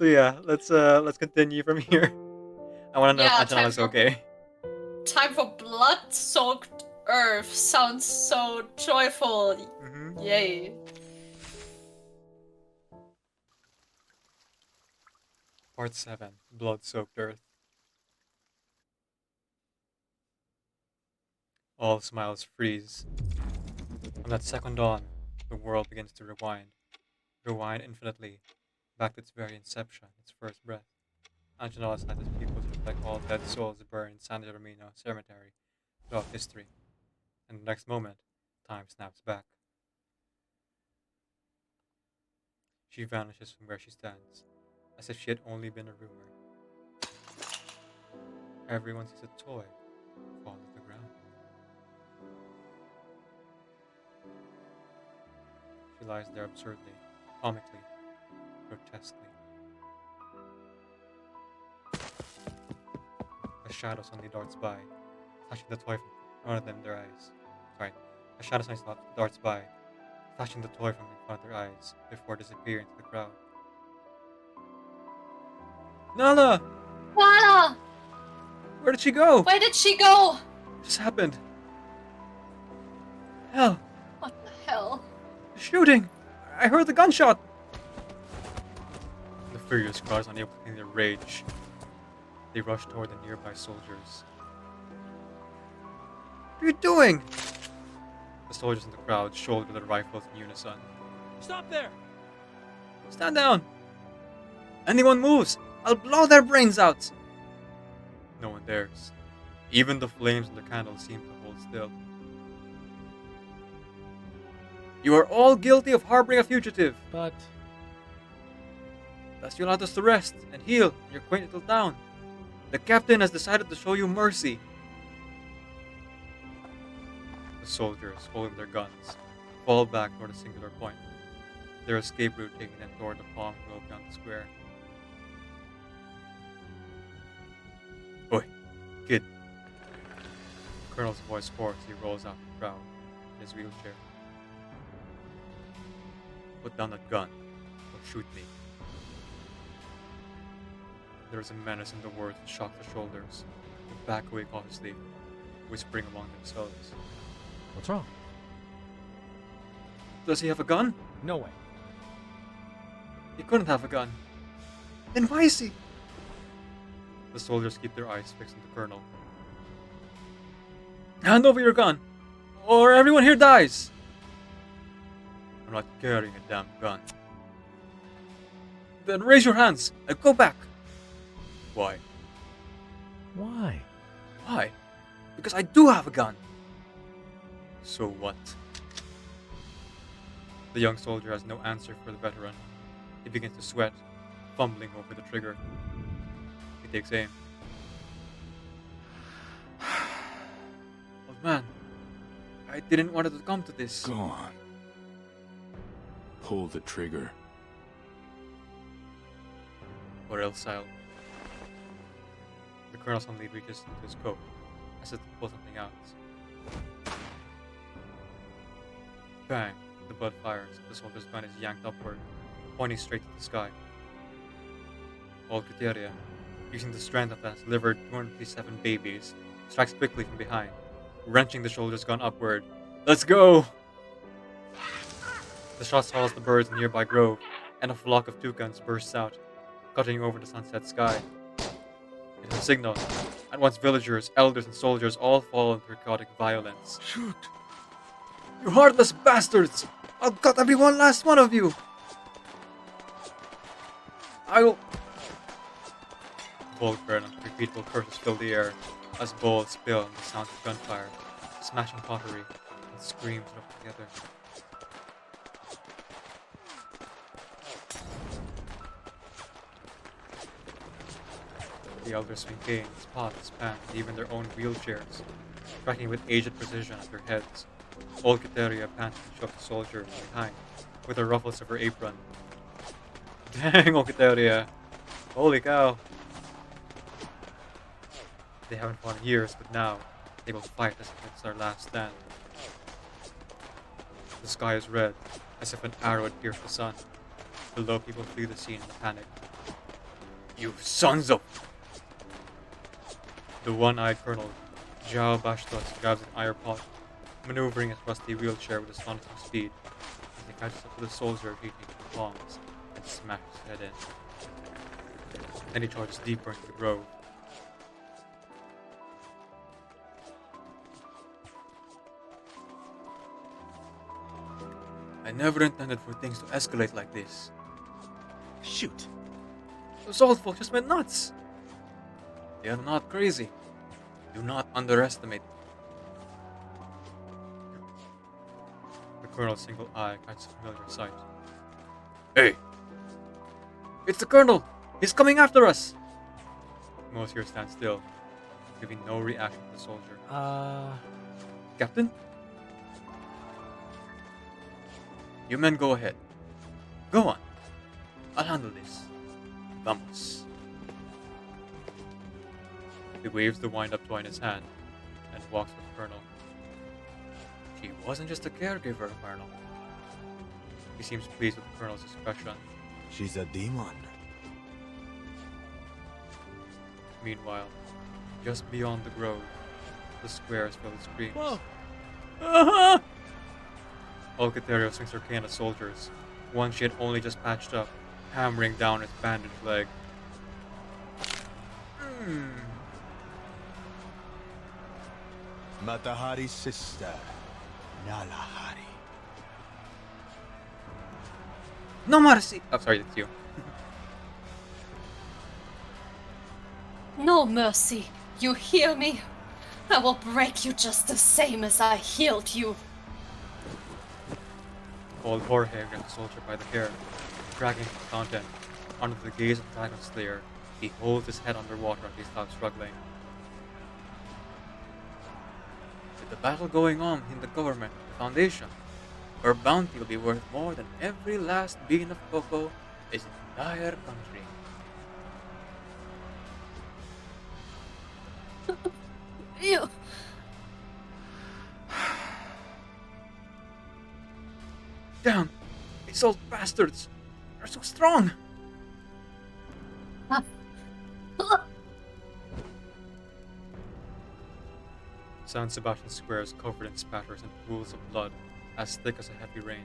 So yeah, let's continue from here. I want to know if Yeah, Anjanella is okay. time for blood-soaked earth. Sounds so joyful. Mm-hmm. Yay. Part 7, Blood-Soaked Earth. All smiles freeze. From that second on, the world begins to rewind. Rewind infinitely, back to its very inception, its first breath. Angenella's sightless pupils reflect all dead souls buried in San Germano Cemetery throughout history. And the next moment, time snaps back. She vanishes from where she stands, as if she had only been a rumor. Everyone sees a toy fall to the ground. She lies there absurdly, comically, grotesquely. A shadow suddenly darts by, flashing the toy from front of them their eyes. Sorry, a shadow suddenly darts by, flashing the toy from in front of their eyes before disappearing into the crowd. Nala! Nala! Where did she go? Where did she go? What just happened? Hell! What the hell? Shooting! I heard the gunshot! The furious crowd is unable to contain their rage. They rush toward the nearby soldiers. What are you doing? The soldiers in the crowd shoulder their rifles in unison. Stop there! Stand down! Anyone moves, I'll blow their brains out! No one dares. Even the flames in the candles seem to hold still. You are all guilty of harboring a fugitive. But Thus you allowed us to rest and heal in your quaint little town. The captain has decided to show you mercy. The soldiers, holding their guns, fall back toward a singular point, their escape route taking them toward the palm grove beyond the square. Oi, kid. The colonel's voice hoarse as he rolls out the crowd in his wheelchair. Put down that gun, or shoot me. There is a menace in the words that shock the shoulders. They back away cautiously, whispering among themselves. what's wrong? Does he have a gun? No way. He couldn't have a gun. Then why is he? The soldiers keep their eyes fixed on the colonel. Hand over your gun, or everyone here dies! I'm not carrying a damn gun. Then raise your hands and go back! Why? Why? Why? Because I do have a gun! So what? The young soldier has no answer for the veteran. He begins to sweat, fumbling over the trigger. He takes aim. Old man, I didn't want it to come to this. Go on. Pull the trigger. Or else I'll... The colonel suddenly reaches into his coat, as if to pull something out. Bang! The blood fires. The soldier's gun is yanked upward, pointing straight to the sky. Old Criteria, using the strength that has delivered 257 babies, strikes quickly from behind, wrenching the soldier's gun upward. Let's go! The shot startles the birds in the nearby grove, and a flock of toucans bursts out, cutting over the sunset sky. It is a signal. At once villagers, elders, and soldiers all fall into chaotic violence. Shoot! You heartless bastards! I'll cut every one last one of you! I'll... Vulgar and unrepeatable curses fill the air as bowls spill and the sounds of gunfire, smashing pottery, and screams rush together. The elders swing canes, pots, pans, and even their own wheelchairs, striking with aged precision at their heads. Old Kateria pants and shoves the soldier from behind, with the ruffles of her apron. Dang, old Kateria! Holy cow! They haven't fought in years, but now they will fight as if it's their last stand. The sky is red, as if an arrow had pierced the sun. Below, people flee the scene in a panic. You sons of... The one-eyed Colonel, Bastos, grabs an iron pot, maneuvering his rusty wheelchair with astonishing speed as he catches up with a soldier he takes the palms and smacks his head in. Then he charges deeper into the grove. I never intended for things to escalate like this. Shoot. Those old folks just went nuts. They are not crazy. Do not underestimate. The Colonel's single eye catches a familiar sight. Hey! It's the Colonel! He's coming after us! Moacir stands still, giving no reaction to the soldier. Captain? You men go ahead. Go on. I'll handle this. Vamos. He waves the wind-up toy in his hand and walks with the Colonel. She wasn't just a caregiver, Colonel. He seems pleased with the Colonel's expression. She's a demon. Meanwhile, just beyond the grove, the square is filled with screams. Whoa! Olcaterio swings her cane at soldiers, one she had only just patched up, hammering down his bandaged leg. Matahari's sister, Nalahari. No mercy! Oh, sorry, that's you. No mercy. You hear me? I will break you just the same as I healed you. Old Jorge grabs the soldier by the hair, dragging him to the fountain. Under the gaze of the Dragon Slayer, he holds his head underwater until he stops struggling. With the battle going on in the government, the Foundation, her bounty will be worth more than every last bean of Coco is the entire country. You. Damn! These old bastards! They're so strong! San Sebastian Square is covered in spatters and pools of blood as thick as a heavy rain.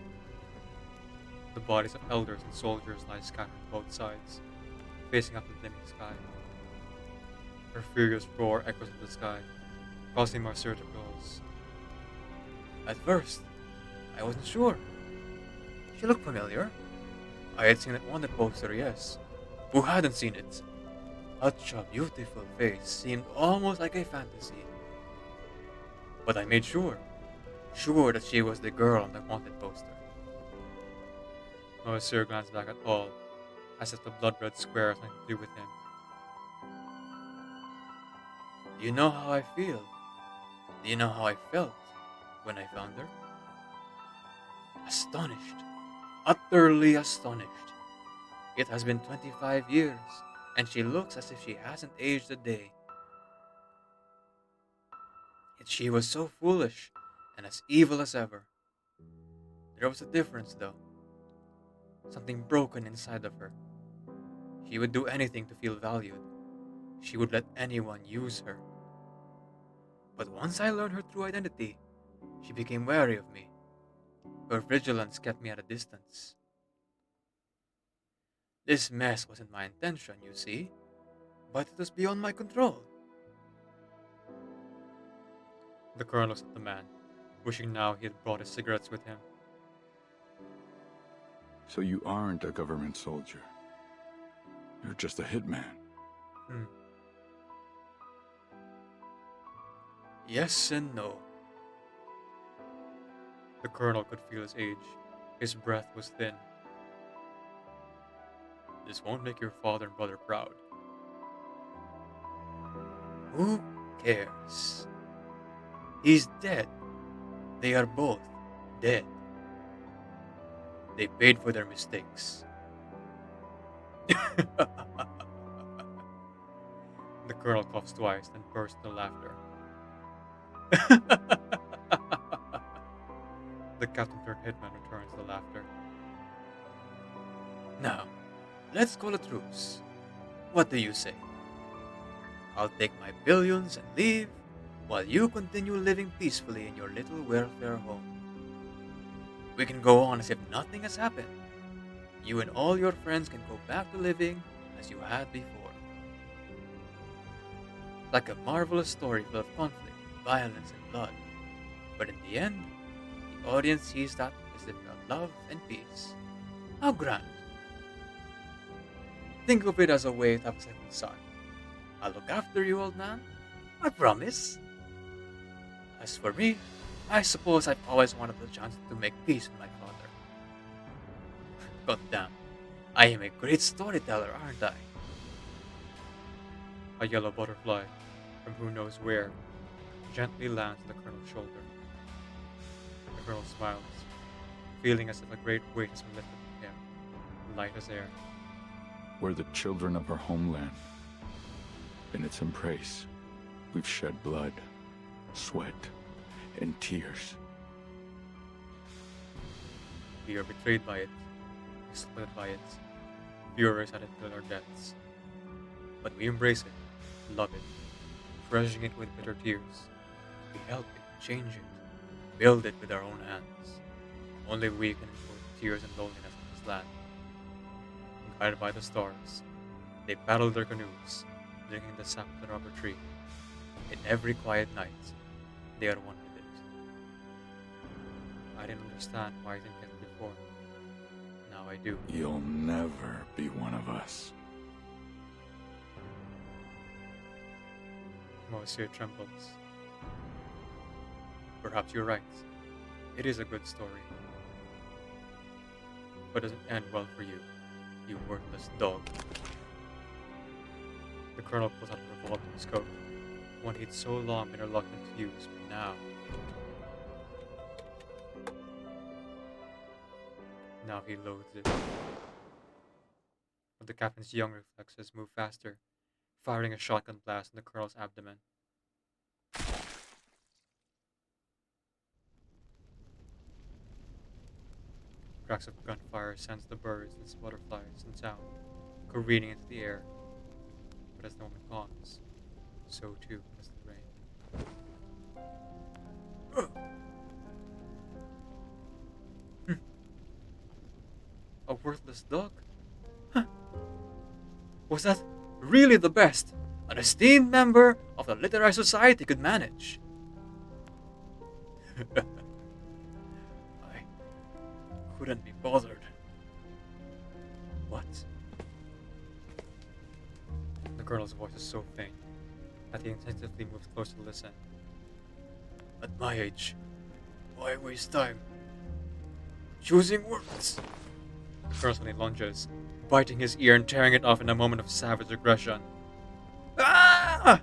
The bodies of elders and soldiers lie scattered on both sides, facing up the dimming sky. Her furious roar echoes in the sky, causing Moacir to pause. At first, I wasn't sure. She looked familiar. I had seen that wanted poster, yes. Who hadn't seen it? Such a beautiful face seemed almost like a fantasy. But I made sure that she was the girl on the wanted poster. Moacir glanced back at Paul, as if the blood-red square had nothing to do with him. Do you know how I feel? Do you know how I felt when I found her? Astonished. Utterly astonished. It has been 25 years, and she looks as if she hasn't aged a day. Yet she was so foolish, and as evil as ever. There was a difference, though. Something broken inside of her. She would do anything to feel valued. She would let anyone use her. But once I learned her true identity, she became wary of me. Her vigilance kept me at a distance. This mess wasn't my intention, you see, but it was beyond my control. The Colonel looks at the man, wishing now he had brought his cigarettes with him. So you aren't a government soldier. You're just a hitman. Yes and no. The Colonel could feel his age. His breath was thin. This won't make your father and brother proud. Who cares? He's dead. They are both dead. They paid for their mistakes. The Colonel coughs twice, then bursts into laughter. The captain turned hitman returns the laughter. Now, let's call a truce. What do you say? I'll take my billions and leave, while you continue living peacefully in your little welfare home. We can go on as if nothing has happened. You and all your friends can go back to living as you had before. Like a marvelous story full of conflict, violence, and blood. But in the end, the audience sees that as they felt love and peace. How grand! Think of it as a way to have a second son. I'll look after you, old man. I promise. As for me, I suppose I've always wanted the chance to make peace with my father. God damn, I am a great storyteller, aren't I? A yellow butterfly, from who knows where, gently lands on the colonel's shoulder. The colonel smiles, feeling as if a great weight has been lifted from him, light as air. We're the children of our homeland. In its embrace, we've shed blood, sweat, and tears. We are betrayed by it, exploited by it, furious at it till our deaths. But we embrace it, love it, crushing it with bitter tears. We help it, change it, build it with our own hands. Only we can endure the tears and loneliness of this land. Guided by the stars, they paddle their canoes, drinking the sap of the rubber tree. In every quiet night, they are one with it. I didn't understand why I didn't get it before. Now I do. You'll never be one of us. Moacir trembles. Perhaps you're right. It is a good story. But doesn't end well for you, you worthless dog. The colonel pulls out a revolver from his coat, one he'd so long been reluctant to use, but now... Now he loathes it. But the captain's young reflexes move faster, firing a shotgun blast in the colonel's abdomen. Cracks of gunfire sends the birds and butterflies in sound, careening into the air. But as the moment calms, so too does the rain. A worthless dog? Huh. Was that really the best an esteemed member of the literary society could manage? I couldn't be bothered. What? The colonel's voice is so faint that he instinctively moves close to listen. At my age, why waste time choosing words? The colonel suddenly lunges, biting his ear and tearing it off in a moment of savage aggression. Ah!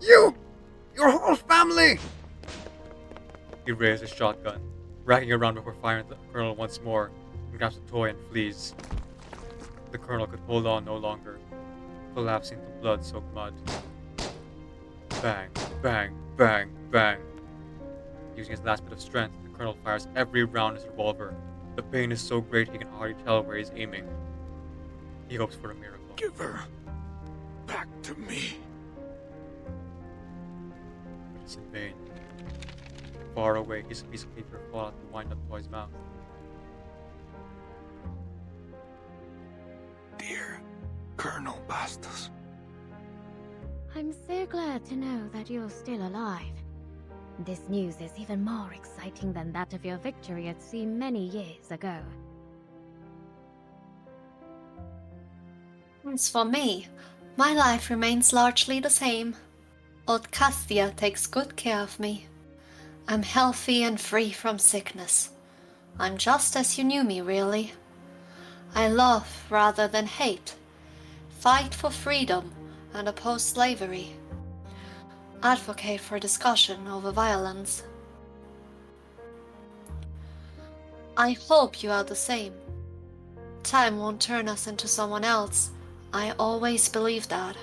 You! Your whole family! He raises his shotgun, racking around before firing at the colonel once more, and grabs the toy and flees. The colonel could hold on no longer, collapsing to blood-soaked mud. Bang, bang, bang, bang. Using his last bit of strength, the colonel fires every round in his revolver. The pain is so great he can hardly tell where he's aiming. He hopes for a miracle. Give her back to me. But it's in vain. Far away, his piece of paper falls out the wind-up toy's mouth. Dear Colonel Bastos. I'm so glad to know that you're still alive. This news is even more exciting than that of your victory at sea many years ago. As for me, my life remains largely the same. Old Castia takes good care of me. I'm healthy and free from sickness. I'm just as you knew me, really. I love rather than hate. Fight for freedom and oppose slavery. Advocate for discussion over violence. I hope you are the same. Time won't turn us into someone else. I always believed that.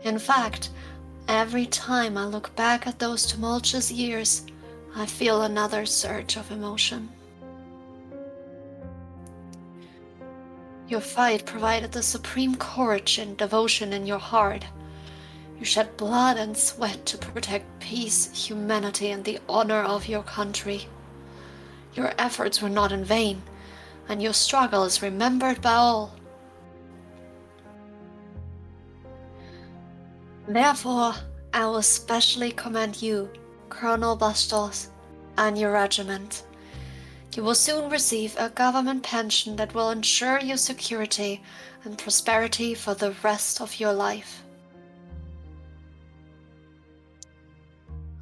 In fact, every time I look back at those tumultuous years, I feel another surge of emotion. Your fight provided the supreme courage and devotion in your heart. You shed blood and sweat to protect peace, humanity, and the honor of your country. Your efforts were not in vain, and your struggle is remembered by all. Therefore, I will specially commend you, Colonel Bastos, and your regiment. You will soon receive a government pension that will ensure your security and prosperity for the rest of your life.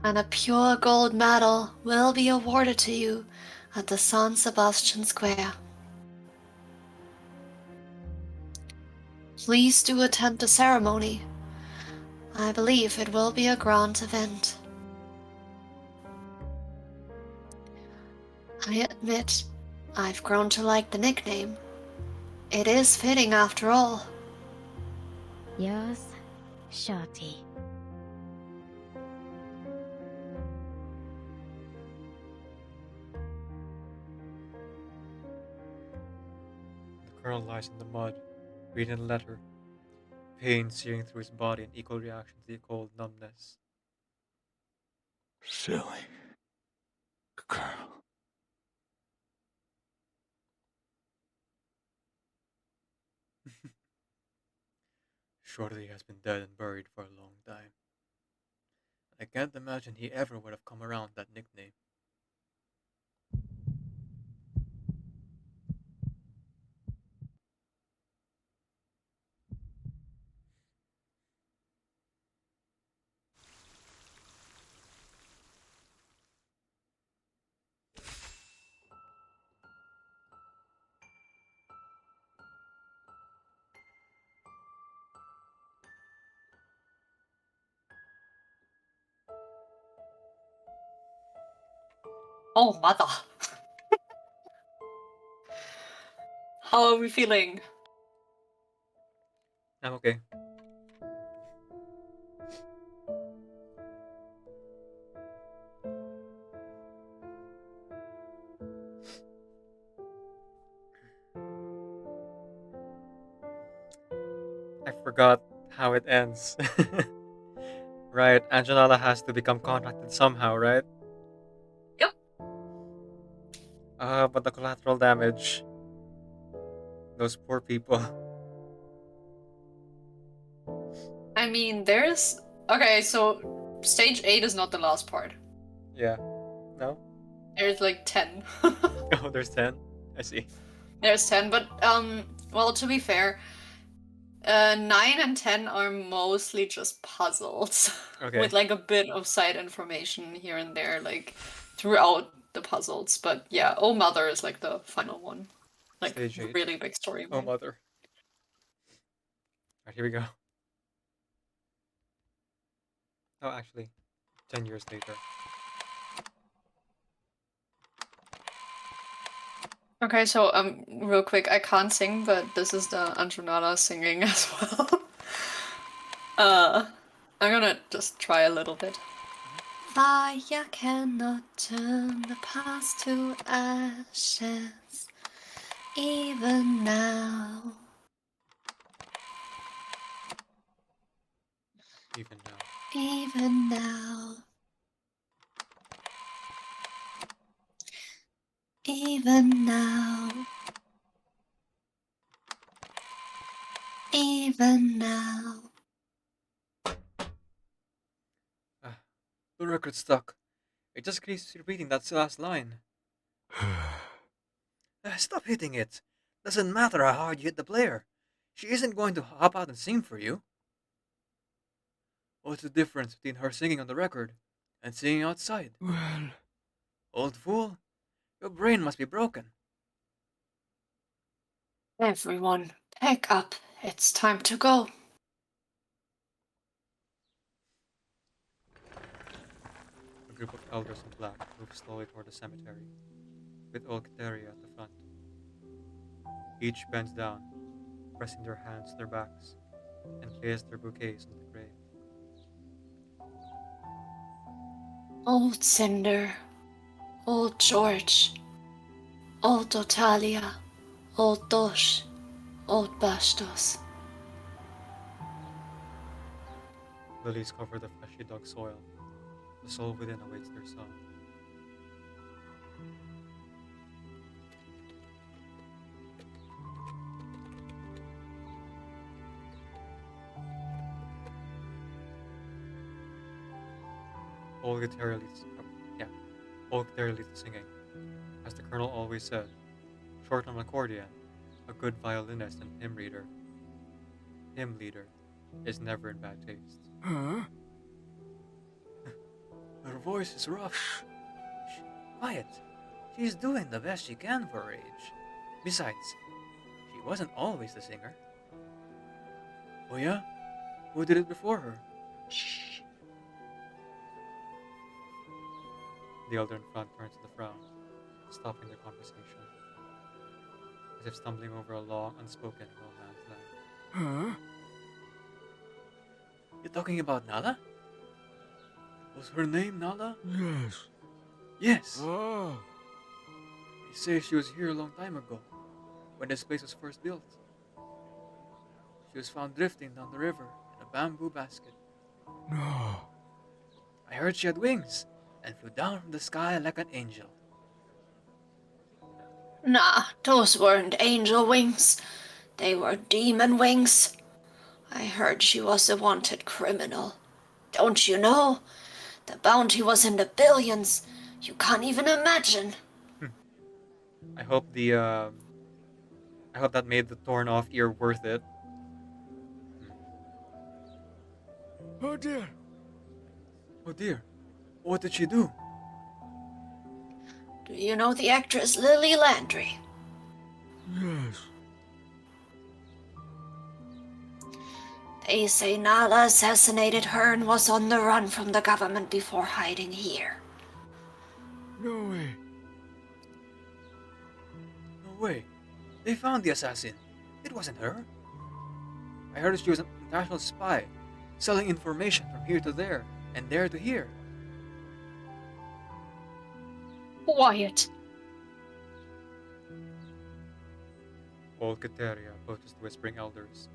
And a pure gold medal will be awarded to you at the San Sebastian Square. Please do attend the ceremony. I believe it will be a grand event. I admit, I've grown to like the nickname. It is fitting after all. Yours, Shorty. The colonel lies in the mud, reading a letter, pain searing through his body in equal reaction to the cold numbness. Silly girl. Surely he has been dead and buried for a long time. I can't imagine he ever would have come around that nickname. Oh, mother. How are we feeling? I'm okay. I forgot how it ends. Right, Angelina has to become contracted somehow, right? Yep. But the collateral damage. Those poor people. I mean, there's... Okay, so stage 8 is not the last part. Yeah. No? There's like 10. Oh, there's 10? I see. There's 10, but, well, to be fair, 9 and 10 are mostly just puzzles. Okay. With like a bit of side information here and there, like, throughout the puzzles. But yeah, Oh Mother is like the final one. Like, Stage 8. really big story. Oh, mother. Alright, here we go. Oh, actually, 10 years later. Okay, so real quick, I can't sing, but this is the Anjonada singing as well. I'm gonna just try a little bit. Fire cannot turn the past to ashes, even now. Even now. Even now. Even now. Even now. The record's stuck. It just keeps repeating that last line. Stop hitting it. Doesn't matter how hard you hit the player. She isn't going to hop out and sing for you. What's the difference between her singing on the record and singing outside? Well, Old fool, your brain must be broken. Everyone, pack up. It's time to go. A group of elders in black move slowly toward the cemetery, with old Kateria at the front. Each bends down, pressing their hands to their backs, and place their bouquets on the grave. Old Cinder, Old George, Old Otalia, Old Dosh, old Bastos. Lilies cover the fleshy dug soil. The soul within awaits their song. Old guitar leads, old guitar leads the singing. As the colonel always said, short on accordion, a good violinist and hymn leader is never in bad taste. Huh? Her voice is rough. Shh, quiet. She's doing the best she can for her age. Besides, she wasn't always the singer. Oh yeah? Who did it before her? Shh. The elder in front turns with a frown, stopping their conversation, as if stumbling over a long, unspoken romance line. Huh? You talking about Nala? Was her name Nala? Yes. Yes. Ah. They say she was here a long time ago, when this place was first built. She was found drifting down the river in a bamboo basket. No. I heard she had wings and flew down from the sky like an angel. Nah, those weren't angel wings. They were demon wings. I heard she was a wanted criminal. Don't you know? The bounty was in the billions. You can't even imagine. I hope I hope that made the torn off ear worth it. Oh dear. Oh dear, what did she do? Do you know the actress Lily Landry? Yes. They say Nala assassinated her and was on the run from the government before hiding here. No way. No way. They found the assassin. It wasn't her. I heard she was an international spy, selling information from here to there and there to here. Quiet. Old Kateria approaches the whispering elders.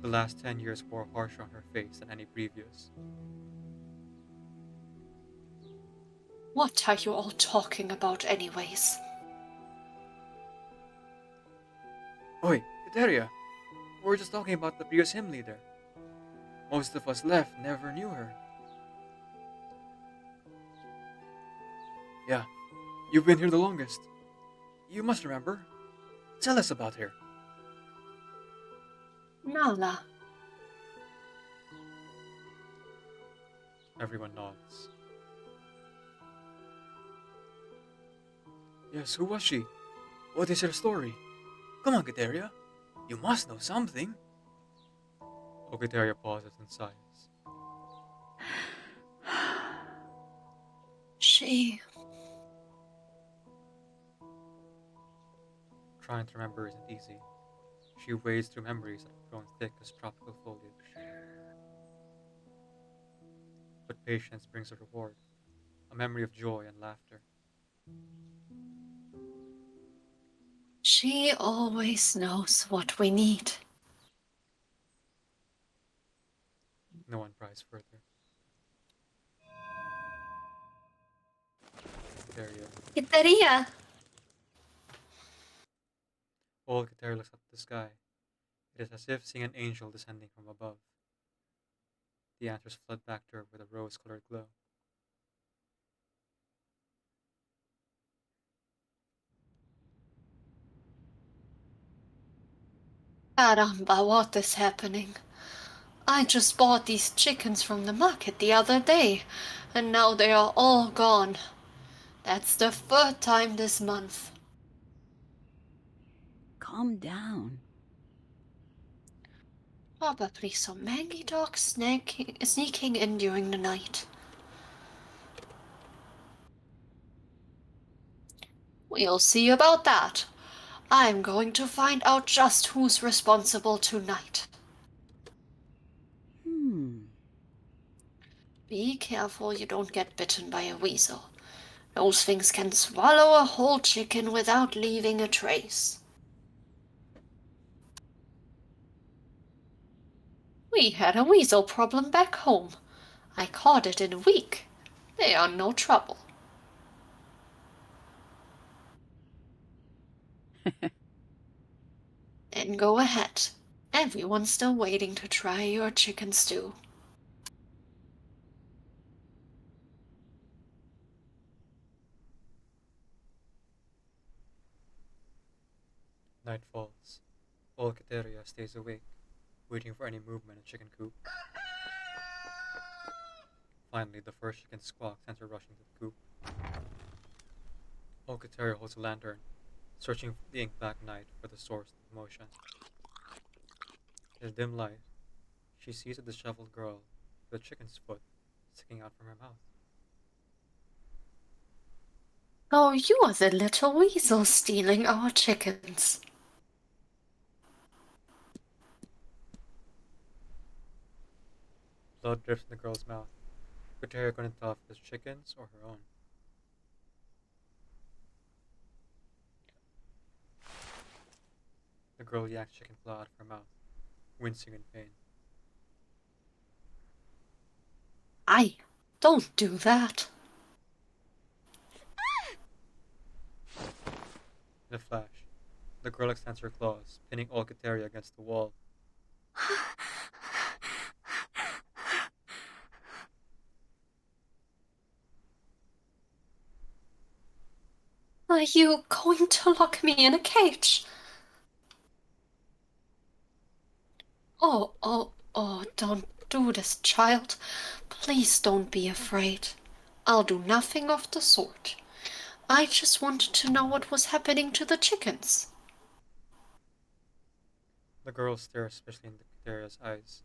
The last 10 years wore harsher on her face than any previous. What are you all talking about anyways? Oi, Kateria. We're just talking about the previous hymn leader. Most of us left never knew her. Yeah, you've been here the longest. You must remember. Tell us about her. Nala. Everyone nods. Yes, who was she? What is her story? Come on, Kateria. You must know something. Old Kateria pauses and sighs. She... Trying to remember isn't easy. She wades through memories that have grown thick as tropical foliage. But patience brings a reward, a memory of joy and laughter. She always knows what we need. No one pries further. Kateria. Quiteria! Old Kateria looks up at the sky. It is as if seeing an angel descending from above. The answers flood back to her with a rose-colored glow. Caramba, what is happening? I just bought these chickens from the market the other day, and now they are all gone. That's the third time this month. Calm down. Probably some mangy dogs sneaking in during the night. We'll see about that. I'm going to find out just who's responsible tonight. Be careful you don't get bitten by a weasel. Those things can swallow a whole chicken without leaving a trace. We had a weasel problem back home. I caught it in a week. They are no trouble. Then go ahead. Everyone's still waiting to try your chicken stew. Night falls. Old Kateria stays awake, waiting for any movement in chicken coop. Finally, the first chicken squawks enter rushing to the coop. Old Kateria holds a lantern, searching the ink-black night for the source of motion. In the dim light, she sees a disheveled girl with a chicken's foot sticking out from her mouth. Oh, you are the little weasel stealing our chickens. Blood drips in the girl's mouth. Kateria couldn't tell if it was chickens or her own. The girl yanks chicken claw out of her mouth, wincing in pain. Don't do that. In a flash, the girl extends her claws, pinning old Kateria against the wall. Are you going to lock me in a cage? Oh, don't do this, child. Please don't be afraid. I'll do nothing of the sort. I just wanted to know what was happening to the chickens. The girl stares suspiciously into Kateria's eyes.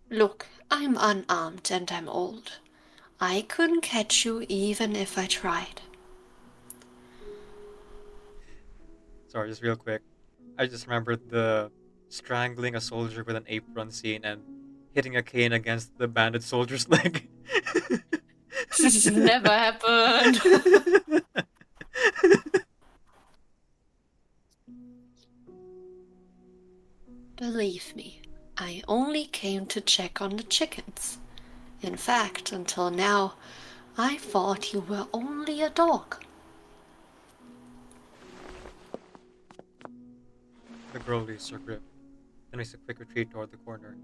Look, I'm unarmed and I'm old. I couldn't catch you even if I tried. Sorry, just real quick. I just remembered the strangling a soldier with an apron scene and hitting a cane against the bandit soldier's leg. This never happened. Believe me, I only came to check on the chickens. In fact, until now, I thought you were only a dog. The girl releases her grip, then makes a quick retreat toward the corner,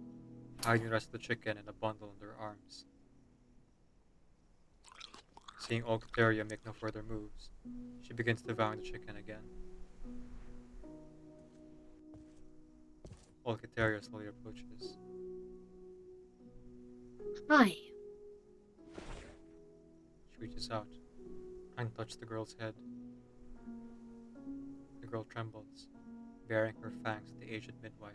hiding the rest of the chicken in a bundle under her arms. Seeing old Kateria make no further moves, she begins devouring the chicken again. Old Kateria slowly approaches. Hi. She reaches out, trying to touch the girl's head. The girl trembles, baring her fangs at the aged midwife.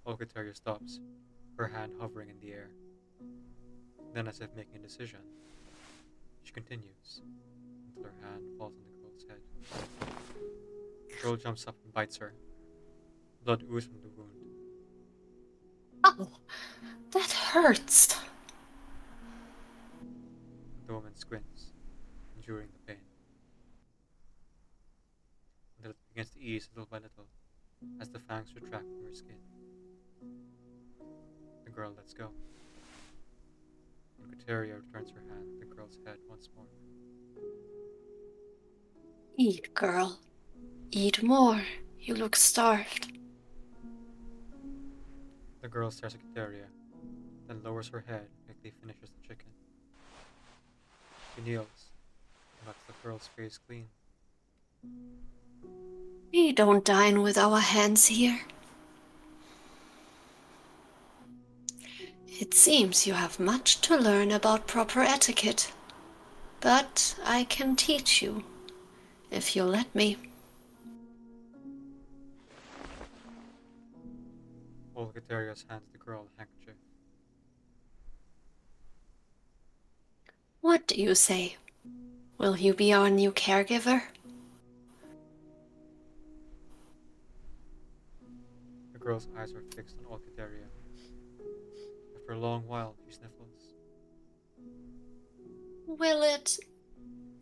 Old Kateria stops, her hand hovering in the air. Then, as if making a decision, she continues until her hand falls on the girl's head. The girl jumps up and bites her. Blood oozes from the wound. Oh, that hurts. The woman squints, enduring the pain, until it begins to ease little by little as the fangs retract from her skin. The girl lets go. When Kateria returns her hand to the girl's head once more. Eat, girl. Eat more. You look starved. The girl stares at Kateria, then lowers her head and quickly finishes the chicken. She kneels and wipes the girl's face clean. We don't dine with our hands here. It seems you have much to learn about proper etiquette, but I can teach you, if you'll let me. Old Katerias hands the girl a handkerchief. What do you say? Will you be our new caregiver? The girl's eyes are fixed on old Kateria. After a long while, she sniffles. Will it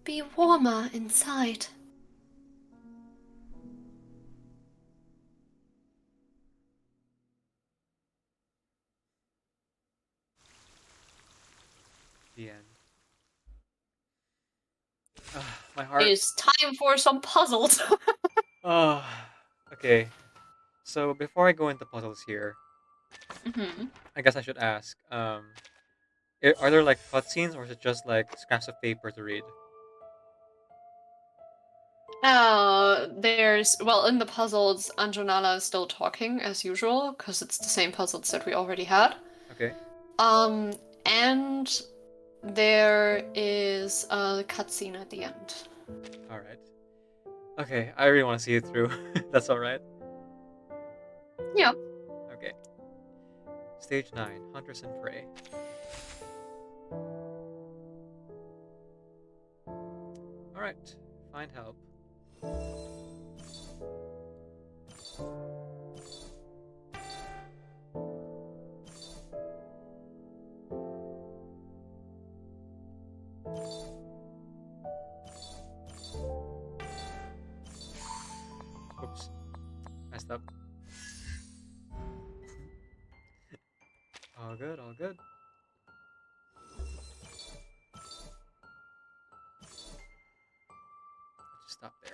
be warmer inside. The end. My heart. It's time for some puzzles. Oh, okay. So before I go into puzzles here, Mhm. I guess I should ask, are there like cutscenes or is it just like scraps of paper to read? Well, in the puzzles, Anjonala is still talking as usual, because it's the same puzzles that we already had. Okay. And there is a cutscene at the end. All right. Okay, I really want to see it through. That's all right. Yeah. Okay. Stage 9, Hunters and Prey. All right. Find help. Oops. Messed up. All good, all good. Just stop there.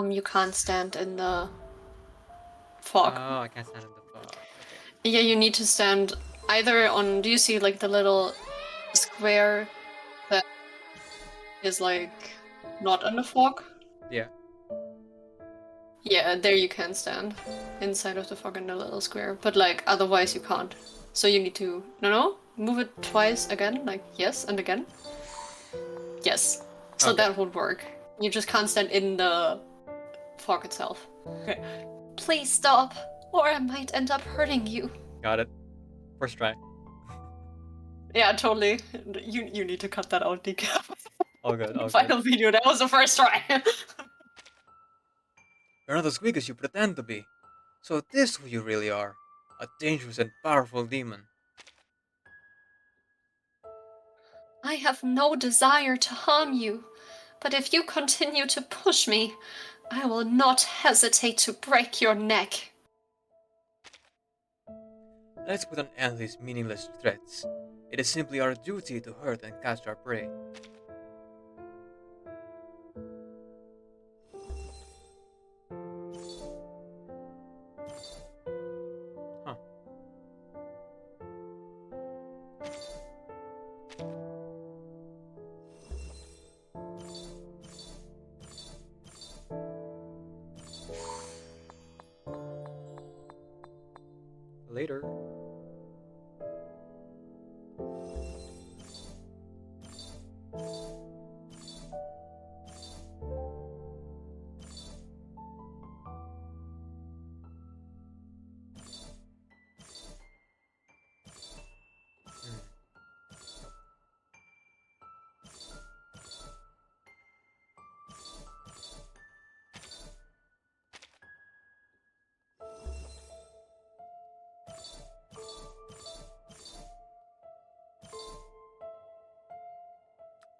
You can't stand in the fog. Oh, I can't stand in the fog. Okay. Yeah, you need to stand either on. Do you see like the little square that is like not in the fog? Yeah. Yeah, there you can stand inside of the fog in the little square, but like otherwise you can't. So you need to move it twice again, like yes and again. Yes. So Okay. that would work. You just can't stand in the fog itself. Okay. Please stop, or I might end up hurting you. Got it. First try. Yeah, totally. You need to cut that out, Decaf. All good, all good. Final video, that was the first try. You're not as weak as you pretend to be. So this who you really are. A dangerous and powerful demon. I have no desire to harm you, but if you continue to push me, I will not hesitate to break your neck. Let's put an end to these meaningless threats. It is simply our duty to hurt and catch our prey. Huh. Later.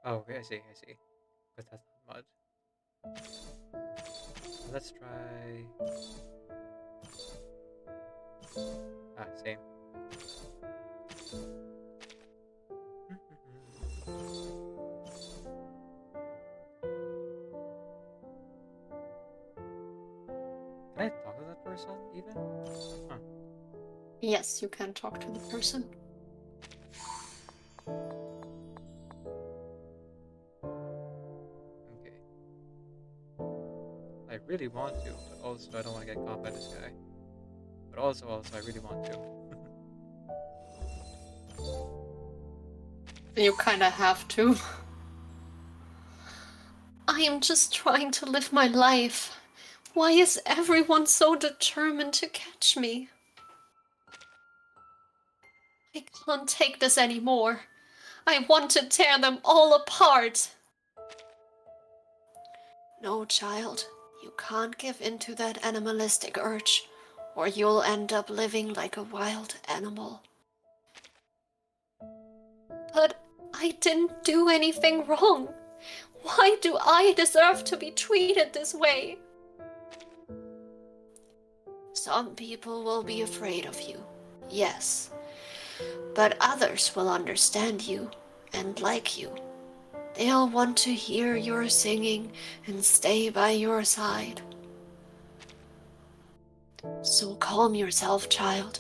Oh, okay, I see. But that's not mud. Let's try. Ah, same. Can I talk to that person even? Huh. Yes, you can talk to the person. Okay. I really want to, but also I don't want to get caught by this guy. But also, I really want to. You kinda have to. I am just trying to live my life. Why is everyone so determined to catch me? I can't take this anymore. I want to tear them all apart. No, child, you can't give in to that animalistic urge, or you'll end up living like a wild animal. But I didn't do anything wrong. Why do I deserve to be treated this way? Some people will be afraid of you, yes. But others will understand you and like you. They'll want to hear your singing and stay by your side. So calm yourself, child,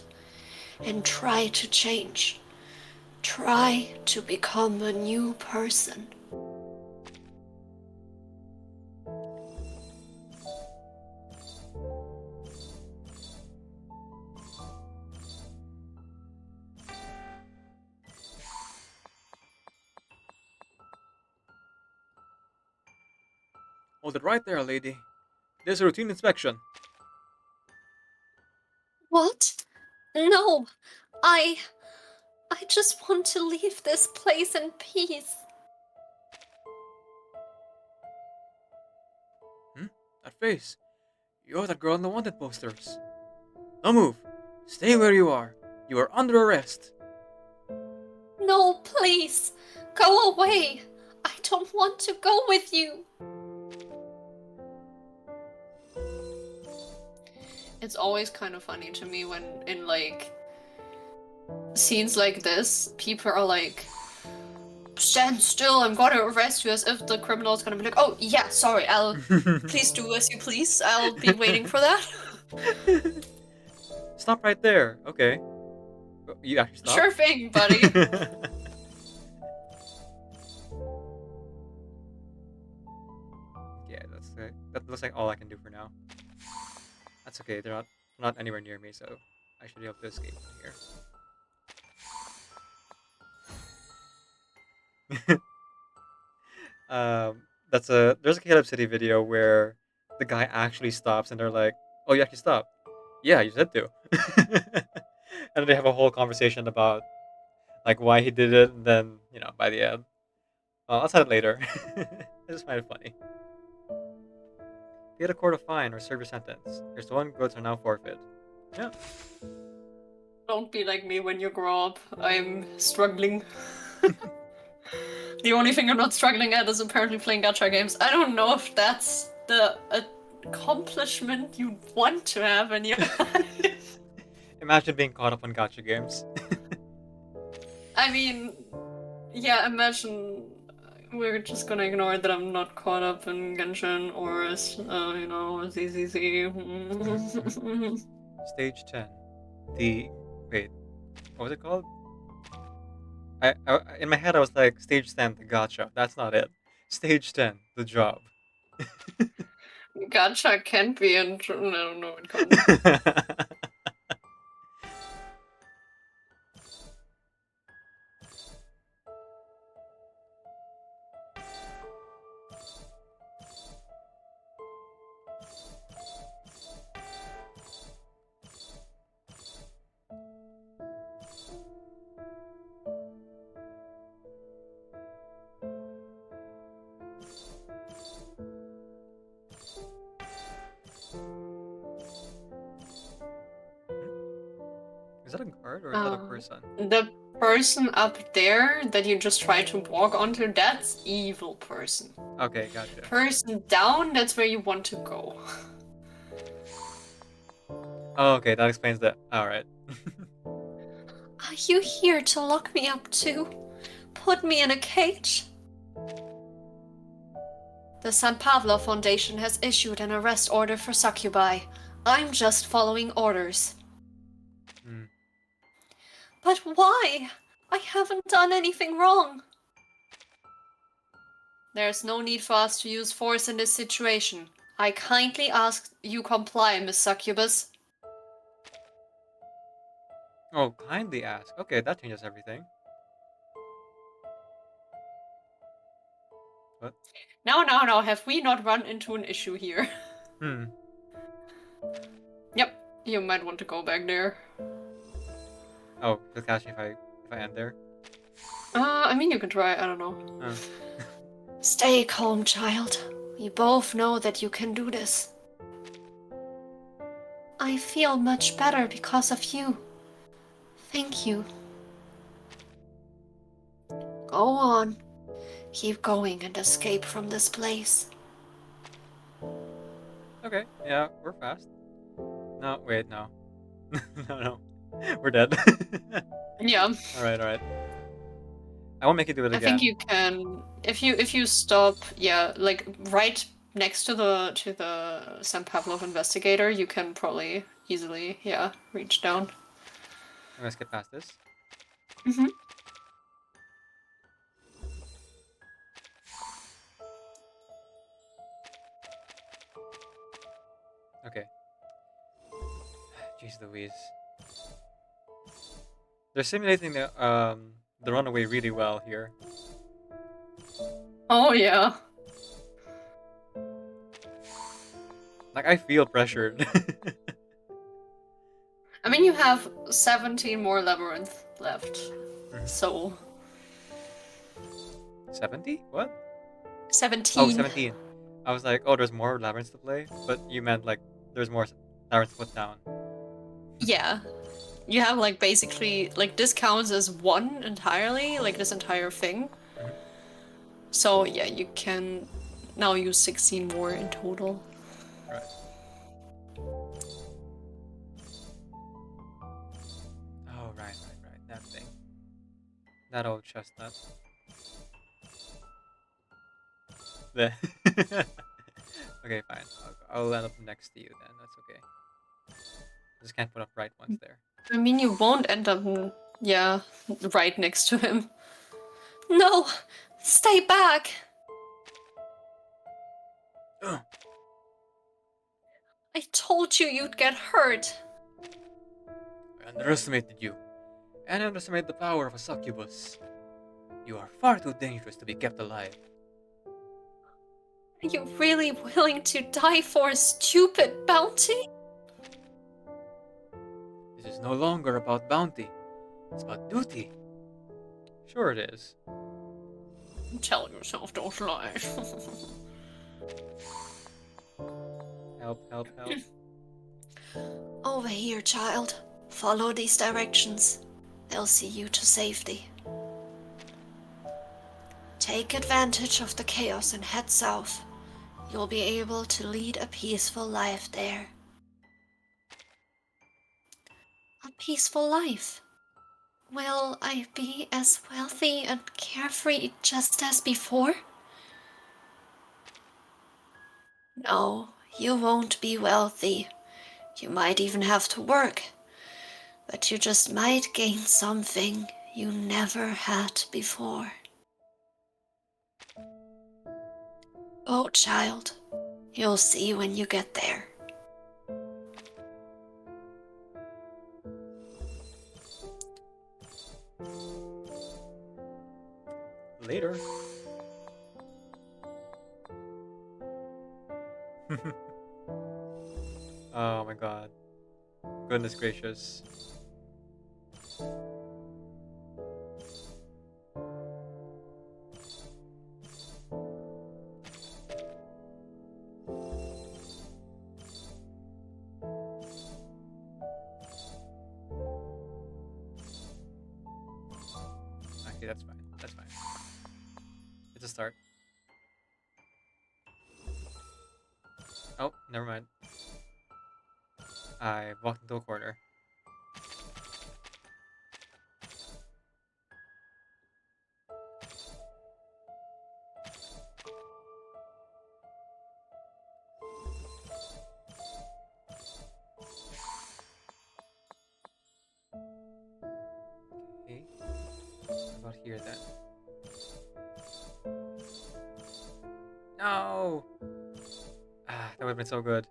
and try to change. Try to become a new person. Hold it right there, lady. There's a routine inspection. What? No, I just want to leave this place in peace. That face. You're that girl on the wanted posters. No move. Stay where you are. You are under arrest. No, please, go away. I don't want to go with you. It's always kind of funny to me when in like scenes like this, people are like, stand still, I'm gonna arrest you, as if the criminal is gonna be like, oh yeah, sorry, I'll please do as you please. I'll be waiting for that. Stop right there. Okay. You actually stop? Sure thing, buddy. Yeah, that looks like all I can do for now. That's okay. They're not anywhere near me, so I should be able to escape from here. There's a Caleb City video where the guy actually stops and they're like, "Oh, you actually stopped? Yeah, you said to." And they have a whole conversation about like why he did it, and then by the end, I'll tell it later. I just find it funny. Pay the court a fine or serve your sentence. Your stolen goods are now forfeit. Yeah. Don't be like me when you grow up. I'm struggling. The only thing I'm not struggling at is apparently playing gacha games. I don't know if that's the accomplishment you want to have in your life. Imagine being caught up on gacha games. I mean, yeah, imagine we're just gonna ignore that I'm not caught up in Genshin or, ZZZ. Stage 10. Wait, what was it called? In my head I was like, Stage 10, the gacha. That's not it. Stage 10, the job. Gacha can't be in... No, it can't. Is that a guard or is that a person? The person up there that you just try to walk onto, that's evil person. Okay, gotcha. Person down, that's where you want to go. Oh, okay, that explains that. Alright. Are you here to lock me up too? Put me in a cage? The San Pablo Foundation has issued an arrest order for succubi. I'm just following orders. But why? I haven't done anything wrong. There's no need for us to use force in this situation. I kindly ask you comply, Miss Succubus. Oh, kindly ask. Okay, that changes everything. What? Now, have we not run into an issue here? Yep, you might want to go back there. Oh, does it catch me if I end there? I mean, you can try, I don't know. Oh. Stay calm, child. We both know that you can do this. I feel much better because of you. Thank you. Go on. Keep going and escape from this place. Okay, yeah, we're fast. No, wait, no. No. We're dead. Yeah, Alright. I won't make you do it I again. think you can if you stop, yeah, like right next to the San Pavlov investigator, you can probably easily, yeah, reach down. I'm gonna skip past this. Mm-hmm. Okay. Jeez Louise. They're simulating the runaway really well here. Oh yeah. Like, I feel pressured. I mean, you have 17 more labyrinth left, Mhm. so 70? What? 17. Oh, 17. I was like, oh, there's more labyrinths to play, but you meant like there's more labyrinths to put down. Yeah. You have like basically like this counts as one entirely, like this entire thing. Mhm. So yeah, you can now use 16 more in total. Right. Oh, right. That thing. That old chestnut. There. Okay, fine. I'll end up next to you then. That's okay. I just can't put up right ones there. I mean, you won't end up, yeah, right next to him. No! Stay back! Ugh. I told you you'd get hurt. I underestimated you, and I underestimated the power of a succubus. You are far too dangerous to be kept alive. Are you really willing to die for a stupid bounty? This is no longer about bounty. It's about duty. Sure, it is. Tell yourself those lies. Help. Over here, child. Follow these directions. They'll see you to safety. Take advantage of the chaos and head south. You'll be able to lead a peaceful life there. A peaceful life? Will I be as wealthy and carefree just as before? No, you won't be wealthy. You might even have to work. But you just might gain something you never had before. Oh, child. You'll see when you get there. Later. Oh my god. Goodness gracious. Okay, that's fine. It's a start. Oh, never mind. I walked into a corner. Okay. What about here then? No! Ah, that would have been so good.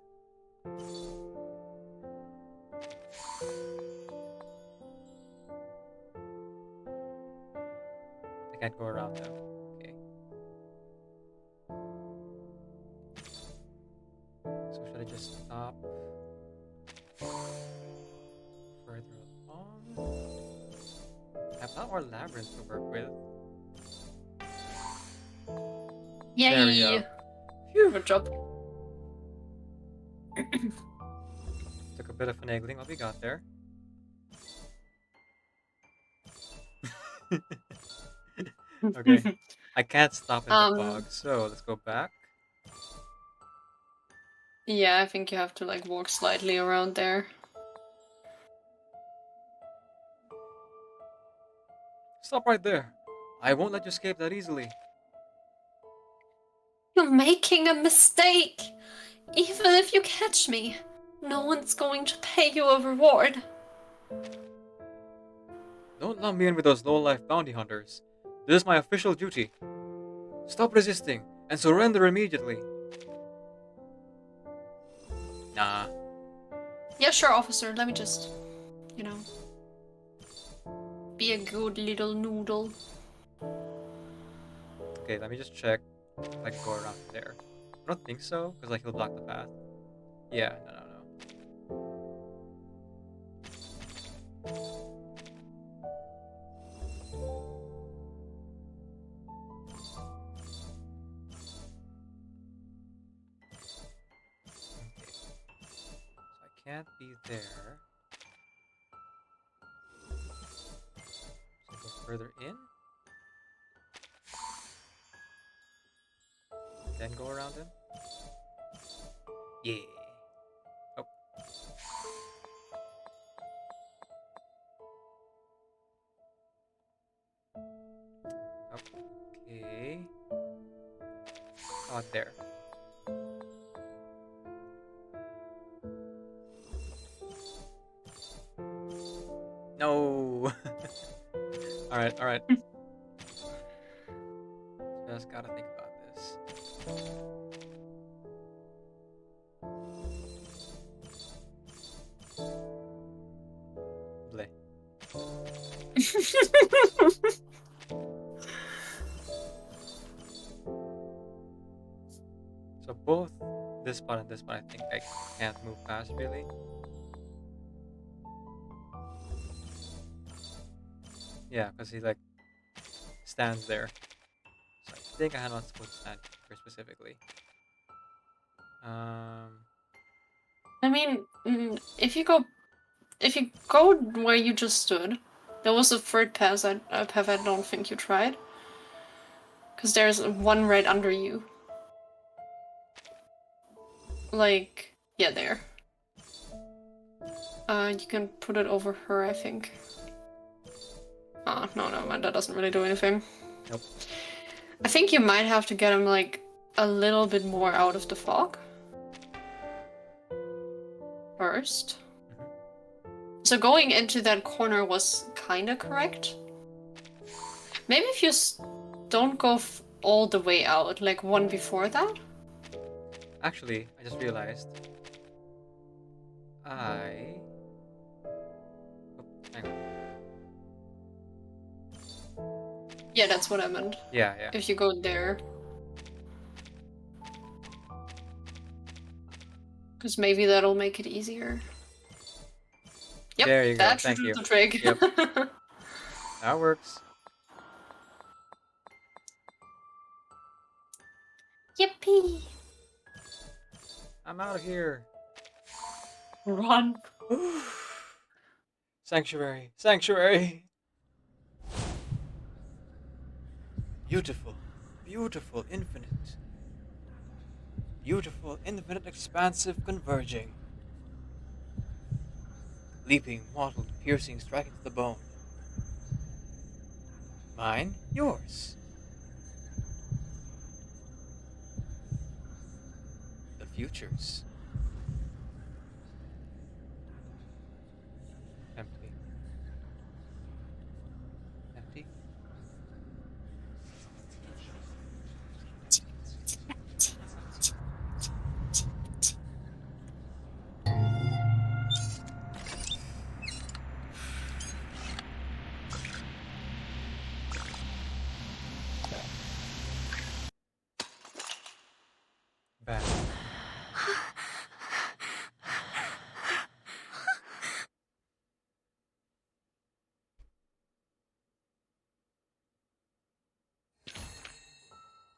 I can't go around them. Okay. So should I just stop further along? I have a lot more labyrinths to work with. There we go. Phew. Good job. Took a bit of finagling, but we got there. Okay. I can't stop in the Um, fog, so let's go back. yeah, I think you have to like walk slightly around there. Stop right there. I won't let you escape that easily. You're making a mistake! Even if you catch me, no one's going to pay you a reward. Don't lump me in with those low-life bounty hunters. This is my official duty. Stop resisting and surrender immediately. Nah. Yeah, sure, officer. Let me just, you know, be a good little noodle. Okay, let me just check if I can go around there. I don't think so, because like he'll block the path. Yeah, no. Okay. So I can't be there. So I go further in. Then go around him. Yeah. Oh. Okay. Oh, there. No. Alright. Just gotta think about this. Bleh. So both this spot and this spot, I think I can't move past really. Yeah, because he like stands there. So I think I'm not supposed to stand here specifically. I mean, if you go where you just stood, there was a third path I don't think you tried. Because there's one right under you. Like, yeah, there. You can put it over her, I think. No, man, that doesn't really do anything. Nope. I think you might have to get him, like, a little bit more out of the fog. First. So going into that corner was kinda correct. Maybe if you don't go all the way out, like one before that? Actually, I just realized. Oh, hang on. Yeah, that's what I meant. Yeah. If you go there. Because maybe that'll make it easier. Yep, There you go. that should Thank do you. the trick. Yep. That works. Yippee! I'm out of here. Run. Sanctuary. Beautiful, infinite. Beautiful, infinite, expansive, converging. Leaping, mottled, piercing, striking to the bone. Mine, yours. The futures. Empty. Bad.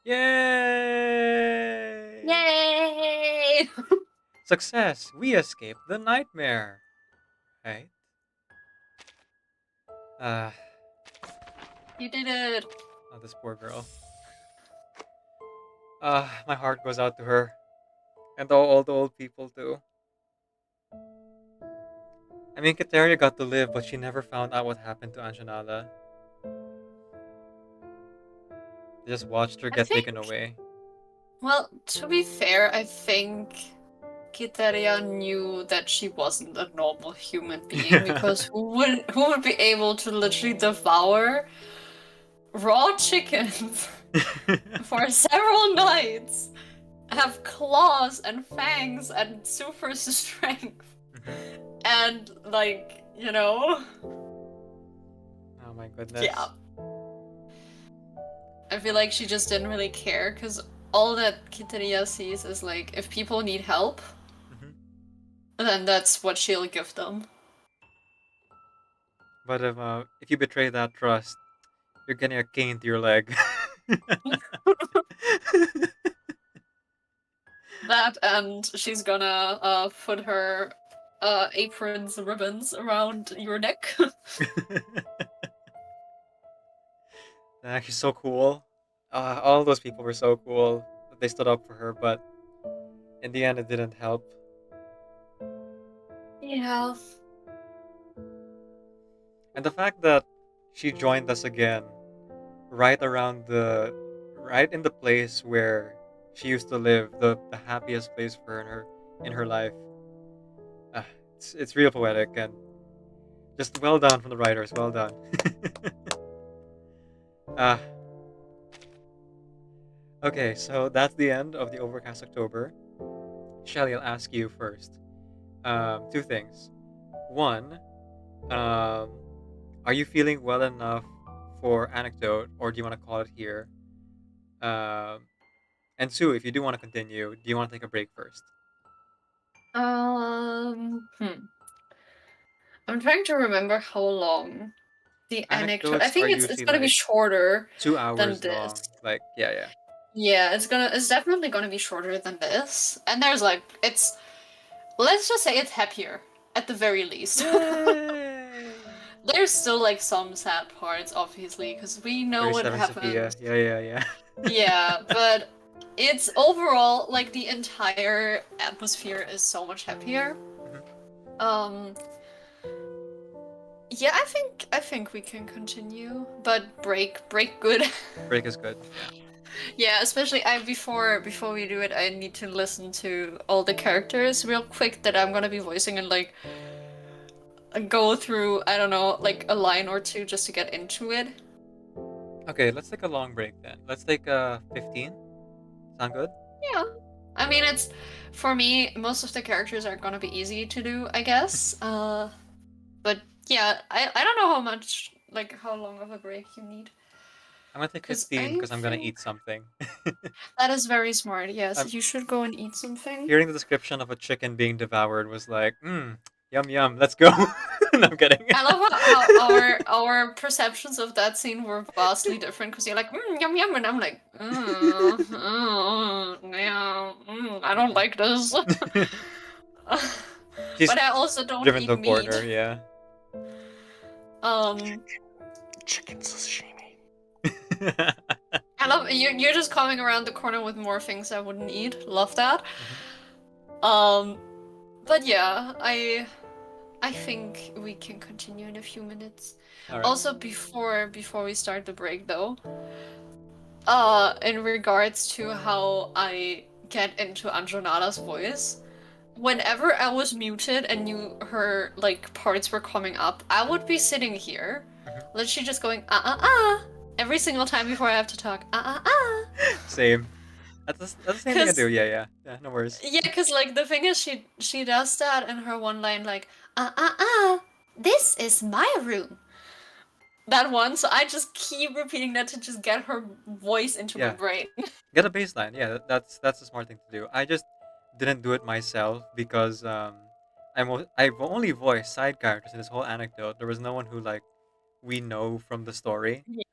Yay! Yay! Success! We escaped the nightmare. Right? You did it. Oh, this poor girl. My heart goes out to her. And all the old people too. I mean, Kateria got to live, but she never found out what happened to Anjanala. They just watched her I get think, taken away. well, to be fair, I think Kiteria knew that she wasn't a normal human being because who would be able to literally devour raw chickens for several nights, have claws and fangs and super strength, and like, you know, Oh my goodness. yeah. I feel like she just didn't really care because all that Kiteria sees is like, if people need help, Mhm. then that's what she'll give them. But if you betray that trust, you're getting a cane to your leg. That, and she's gonna put her aprons ribbons around your neck. She's so cool. All those people were so cool. They stood up for her, but in the end, it didn't help. Yeah. And the fact that she joined us again, right around right in the place where she used to live, the happiest place for her in her life. Ah, it's real poetic and just well done from the writers. Well done. Ah, okay, so that's the end of the Overcast October. Shelly, I'll ask you first. Two things. One, are you feeling well enough for anecdote, or do you want to call it here? Um, and two, if you do want to continue, do you want to take a break first? Hmm. I'm trying to remember how long the anecdote. I Anecdotes are think it's usually gonna be like shorter two than hours this. long. Like, yeah, yeah. Yeah, it's definitely gonna be shorter than this. And there's like, it's, let's just say it's happier at the very least. Yay! There's still like some sad parts, obviously, because we know what 37 Sophia. happened. Yeah, yeah, yeah. Yeah, but it's overall like the entire atmosphere is so much happier. Um, yeah, I think we can continue, but break good. Break is good. Yeah. Yeah, especially I before we do it, I need to listen to all the characters real quick that I'm gonna be voicing and like go through, I don't know, like a line or two just to get into it. Okay, let's take a long break then. Let's take 15. Sound good? Yeah. I mean, it's for me, most of the characters are gonna be easy to do, I guess. But yeah, I don't know how much, like how long of a break you need. I'm gonna take Because 15 I because I'm gonna think eat something. that is very smart. Yes, I'm you should go and eat something. hearing the description of a chicken being devoured was like, yum yum, let's go. No, I'm kidding. I love how our perceptions of that scene were vastly different because you're like, yum yum, and I'm like, yeah, I don't like this. She's But I also don't driven eat to a meat. corner, yeah. Chicken sashimi. I love you're just coming around the corner with more things I wouldn't eat. Love that. Um, but yeah, I think we can continue in a few minutes. Alright. Also, before we start the break, though, in regards to how I get into Anjonada's voice, whenever I was muted and her like parts were coming up, I would be sitting here, literally just going every single time before I have to talk Same. That's the same thing I do. Yeah, yeah. Yeah, no worries. Yeah, because like the thing is, she does that in her one line, like this is my room. That one, so I just keep repeating that to just get her voice into my Yeah. brain. Get a baseline. Yeah, that's a smart thing to do. I just didn't do it myself because I've only voiced side characters in this whole anecdote. There was no one who like we know from the story. Yeah.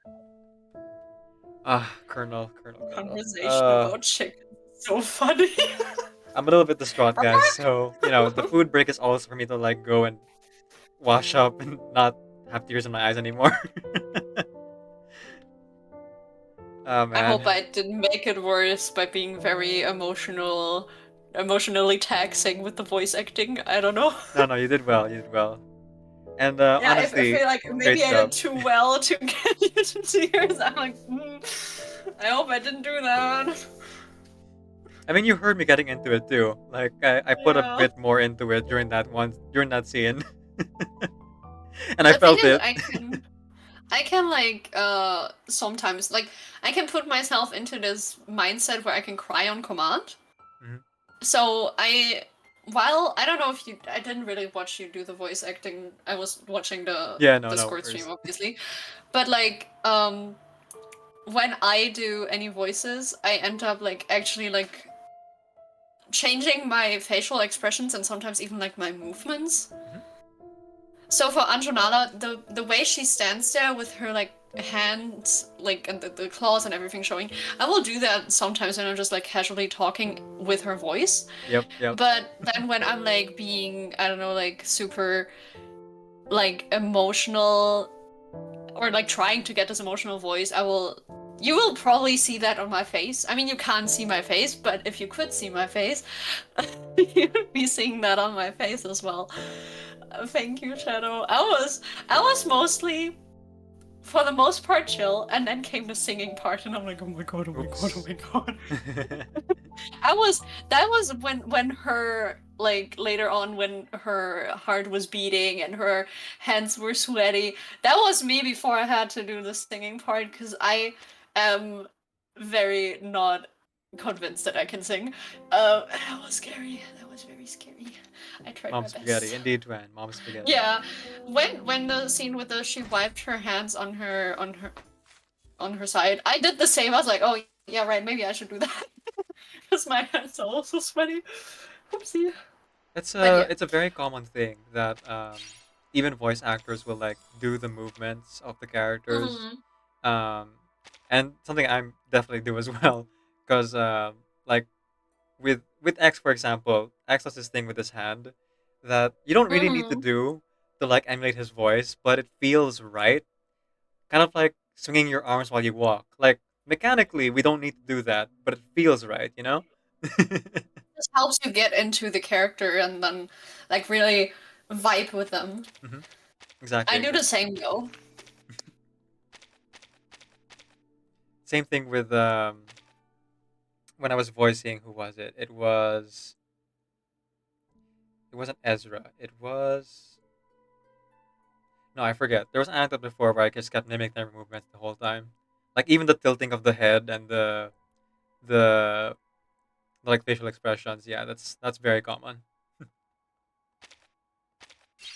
Colonel. Conversation about chicken. So funny. I'm a little bit distraught, guys. So the food break is also for me to like go and wash up and not have tears in my eyes anymore. Oh I hope man. I didn't make it worse by being very emotionally taxing with the voice acting. I don't know. No, you did well. You did well. And Yeah, I honestly, feel like great maybe I did job. too well to get you to tears. I'm like, I hope I didn't do that. I mean, you heard me getting into it too. Like I put a Yeah. bit more into it during that scene, and I The thing felt is, it. I can like sometimes like I can put myself into this mindset where I can cry on command. Mhm. So while I don't know if I didn't really watch you do the voice acting. I was watching the Yeah, no Discord stream, worries. obviously. But like, when I do any voices, I end up like actually like changing my facial expressions and sometimes even like my movements. Mhm. So for Anjonala, the way she stands there with her like hands like and the claws and everything showing, I will do that sometimes when I'm just like casually talking with her voice. Yep. But then when I'm like being, I don't know, like super like emotional or like trying to get this emotional voice, you will probably see that on my face. I mean, you can't see my face, but if you could see my face, you'd be seeing that on my face as well. Thank you, Shadow. I was mostly, for the most part, chill, and then came the singing part, and I'm like, oh my god, oh my god, oh Oops. my god. That was when her like later on when her heart was beating and her hands were sweaty. That was me before I had to do the singing part because I am very not convinced that I can sing. That was scary. That was very scary. I tried Mom my spaghetti, best. indeed, Twan. Mom spaghetti. Yeah, when the scene with the she wiped her hands on her side, I did the same. I was like, oh yeah, right, maybe I should do that because my hands are also sweaty. Oopsie. But yeah. It's a very common thing that even voice actors will like do the movements of the characters, Hmm. um, and something I'm definitely do as well, because like with X for example, X does this thing with his hand that you don't really need to Hmm. do to like emulate his voice, but it feels right. Kind of like swinging your arms while you walk. Like mechanically, we don't need to do that, but it feels right, you know? This helps you get into the character and then like really vibe with them. Hmm. Exactly, I do the exactly. same though. Same thing with when I was voicing. Who was it? It wasn't Ezra. It was no, I forget. There was an anecdote before where I just kept mimicking their movements the whole time, like even the tilting of the head and the like facial expressions. Yeah, that's very common.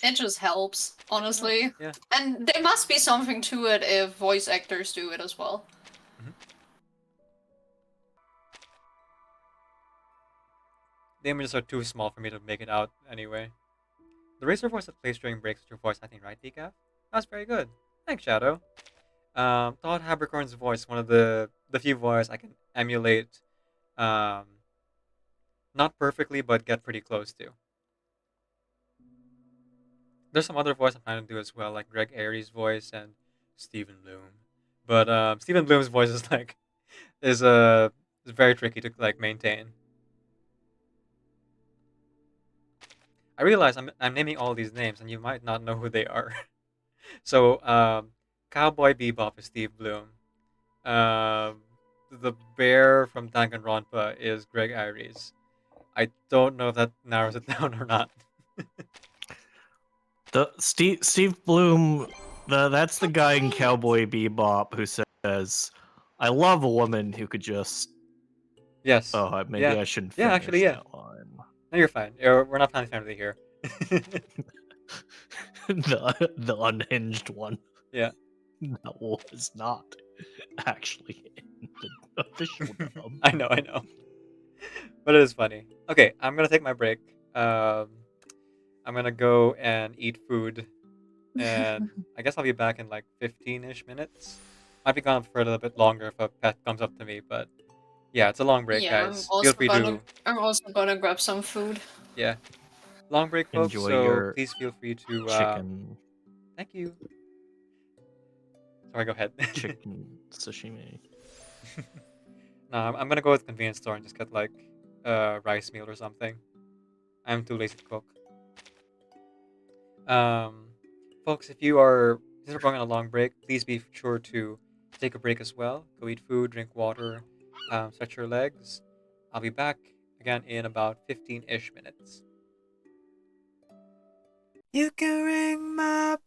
It just helps, It helps. honestly. Yeah. And there must be something to it if voice actors do it as well. Hmm. The images are too small for me to make it out anyway. The razor voice that plays during breaks with your voice acting, right, Decaf? That's very good. Thanks, Shadow. Todd Habercorn's voice, one of the few voices I can emulate, um, not perfectly, but get pretty close to. There's some other voice I'm trying to do as well, like Greg Airy's voice and Stephen Bloom. But Stephen Bloom's voice is like is very tricky to like maintain. I realize I'm naming all these names, and you might not know who they are. So, Cowboy Bebop is Steve Bloom. Um, the bear from Danganronpa is Greg Iries. I don't know if that narrows it down or not. The Steve Bloom, that's the guy in Cowboy Bebop who says, "I love a woman who could just." Yes. Oh, maybe Yeah. I shouldn't Yeah. Actually, finish yeah. that line. No, you're fine. We're not family friendly here. The unhinged one. Yeah. That was not actually in the official dub. I know. I know. But it is funny. Okay, I'm gonna take my break. I'm gonna go and eat food, and I guess I'll be back in like 15-ish minutes. Might be gone for a little bit longer if a pet comes up to me, but yeah, it's a long break, Yeah, guys. Feel free to I'm also gonna grab some food. yeah, long break, folks. Enjoy So your please feel free to chicken thank you. Sorry, go ahead. chicken sashimi. Nah, I'm gonna go with convenience store and just get like a rice meal or something. I'm too lazy to cook. Um, Folks, since we're going on a long break, please be sure to take a break as well. Go eat food, drink water, stretch your legs. I'll be back again in about 15-ish minutes. You can ring my